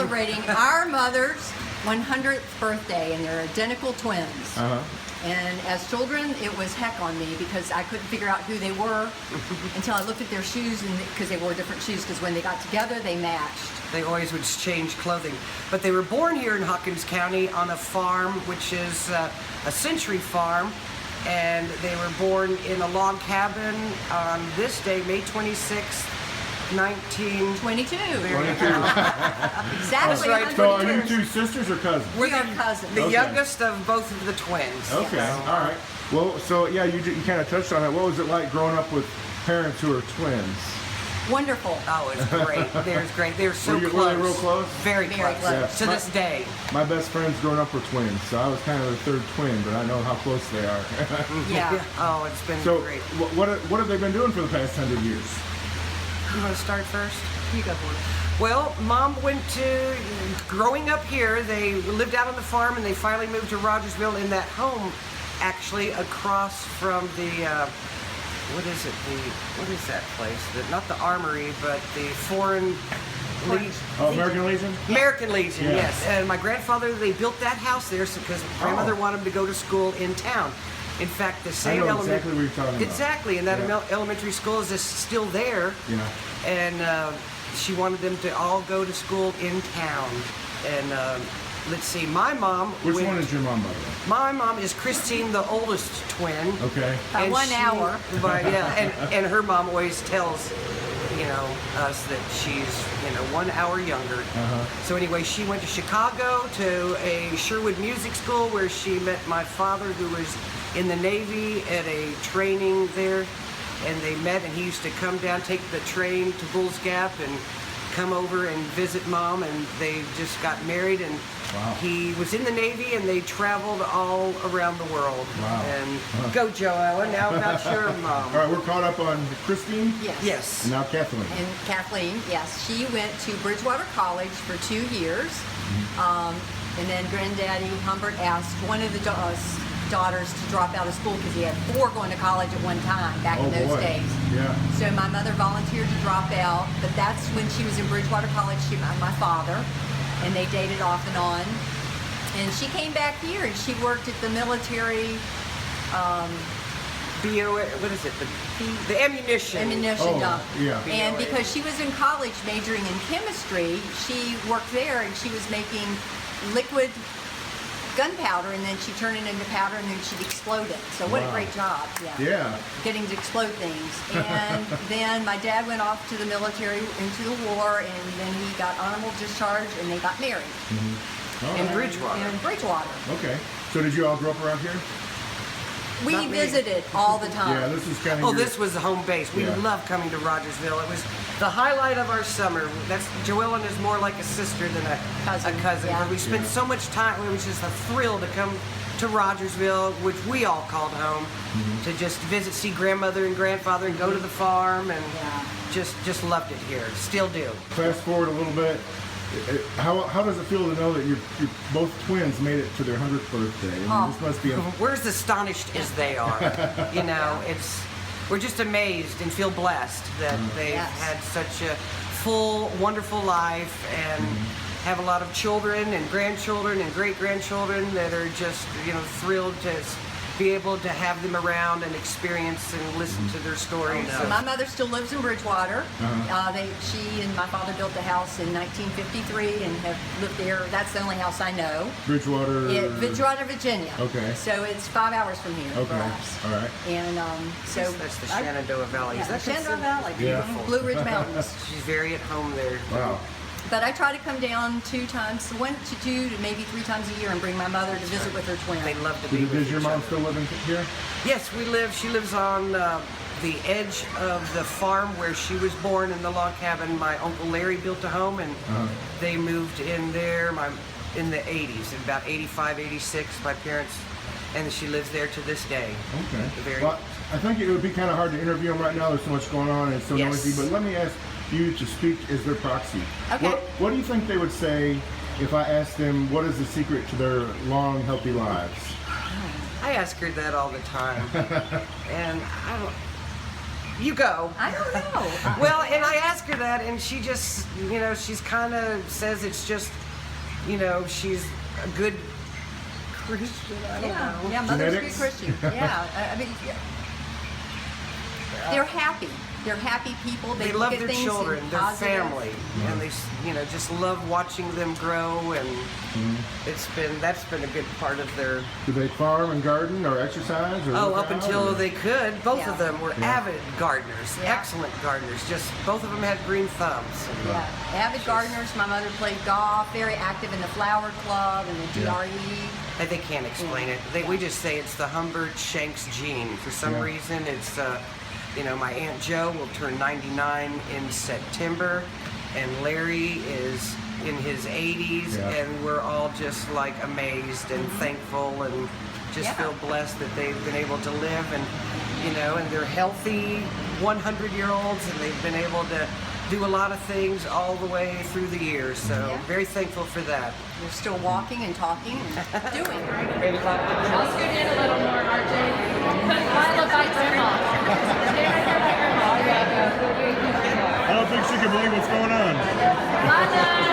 celebrating our mother's 100th birthday, and they're identical twins. And as children, it was heck on me because I couldn't figure out who they were until I looked at their shoes, and because they wore different shoes, because when they got together, they matched. They always would change clothing. But they were born here in Hawkins County on a farm, which is a century farm. And they were born in a log cabin on this day, May 26th, 1922. 22. Exactly. Right. So are you two sisters or cousins? We are cousins. The youngest of both of the twins. Okay, Yes. all right. Well, so yeah, you kind of touched on it. What was it like growing up with parents who are twins? Wonderful. Oh, it's great. They're great. They're so close. Were they real close? Very Very close. close. To this day. My best friends growing up were twins, so I was kind of the third twin, but I know how close they are. Yeah. Oh, it's been So great. what have they been doing for the past 100 years? You want to start first? You go for it. Well, Mom went to, growing up here, they lived out on the farm and they finally moved to Rogersville in that home, actually across from the, what is that place? Not the Armory, but the Foreign Legion. Oh, American Legion? American Legion, Yeah. yes. And my grandfather, they built that house there because grandmother wanted him to go to school in town. In fact, the same I know exactly what you're talking about. Exactly, and that Yeah. elementary school is just still there. Yeah. And she wanted them to all go to school in town. And let's see, my mom. Which one is your mom, by the way? My mom is Christine, the oldest twin. Okay. By And 1 hour. And her mom always tells, us that she's, 1 hour younger. So anyway, she went to Chicago to a Sherwood Music School where she met my father, who was in the Navy at a training there. And they met, and he used to come down, take the train to Bulls Gap and come over and visit Mom, and they just got married, and he was in the Navy, and they traveled all around the world. Wow. And go, Joella, now about your Mom. All right, we're caught up on Christine. Yes. Yes. And now Kathleen. And Kathleen, yes, she went to Bridgewater College for 2 years. And then Granddaddy Humbert asked one of the daughters to drop out of school because he had 4 going to college at one time back in those days. Yeah. So my mother volunteered to drop out, but that's when she was in Bridgewater College. She met my father, and they dated off and on. And she came back here, and she worked at the military. What is it? The ammunition. Dump. Yeah. And because she was in college majoring in chemistry, she worked there, and she was making liquid gunpowder, and then she'd turn it into powder, and then she'd explode it. So what a great job. Yeah. Getting to explode things. And then my dad went off to the military into the war, and then he got honorable discharge, and they got married. In Bridgewater. In Bridgewater. Okay. So did you all grow up around here? We Not me. visited all the time. Yeah, this is kind of. Oh, this was the home base. We loved coming to Rogersville. It was the highlight of our summer. That's Joellen is more like a sister than a cousin. Yeah. But we spent so much time. It was just a thrill to come to Rogersville, which we all called home, to just visit, see grandmother and grandfather, and go to the farm, and just loved it here. Still do. Fast forward a little bit. How does it feel to know that you're both twins made it to their 100th birthday? I mean, this must be We're as astonished as they are. We're just amazed and feel blessed that they've had such a full, wonderful life and have a lot of children and grandchildren and great-grandchildren that are just, thrilled to be able to have them around and experience and listen to their stories. So my mother still lives in Bridgewater. She and my father built a house in 1953 and have lived there. That's the only house I know. Bridgewater. Bridgewater, Virginia. Okay. So it's 5 hours from here. Okay. For us. All right. And so That's the Shenandoah Valley. Yeah, Is that Shenandoah Valley. Beautiful. Blue Ridge Mountains. She's very at home there. Wow. But I try to come down 2 times, 1 to 2 to maybe 3 times a year, and bring my mother to visit with her twin. They love to be with Does your each mom other. still live in here? Yes, she lives on the edge of the farm where she was born in the log cabin. My Uncle Larry built a home, and they moved in there in the 80s, in about 85, 86, my parents, and she lives there to this day. Okay. Well, I think it would be kind of hard to interview them right now. There's so much going on and it's so noisy, but let me ask you to speak as their proxy. Okay. What do you think they would say if I asked them what is the secret to their long, healthy lives? I ask her that all the time, and You go. I don't know. Well, and I asked her that, and she just, she's kind of says it's just, she's a good Christian. I don't know. Yeah, mother's a good Genetics? Christian. Yeah, I mean, they're happy. They're happy people. They look love at their things in children, their positive. family, and they, just love watching them grow, and that's been a good part of their. Do they farm and garden or exercise? Or Oh, work up out, until or- they could, both of Yeah. them were avid gardeners, Yeah. excellent gardeners. Just both of them had green thumbs. Yeah, avid gardeners. My mother played golf, very active in the flower club and the DRE. And they can't explain it. We just say it's the Humbert Shanks gene. For some reason, it's my Aunt Jo will turn 99 in September, and Larry is in his 80s, Yeah. and we're all just like amazed and thankful and just feel blessed that they've been able to live, and and they're healthy 100-year-olds, and they've been able to do a lot of things all the way through the years. So very thankful for that. They're still walking and talking and doing. I'll scoot in a little more, RJ. I look like Grandma. Stay right there by Grandma. I don't think she can believe what's going on. Bye, guys.